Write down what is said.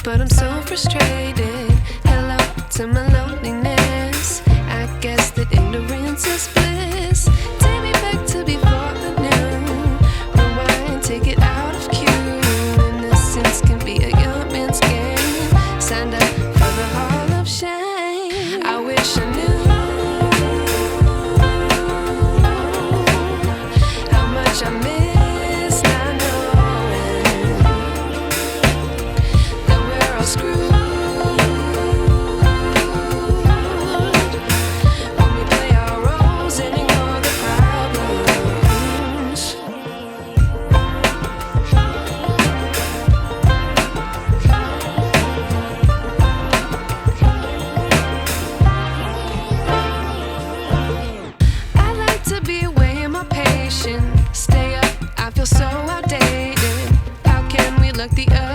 but I'm so frustrated. Hello to my loneliness. I guess that ignorance is bliss. Take me back to before I knew. Rewind, take it out of cue. Innocence can be a young man's game. Signed up for the hall of shame. I wish I knew how much I miss not knowing that we're all screwed when we play our roles and ignore the problems. I like to be away in my patience. Stay up, I feel so outdated. How can we look the other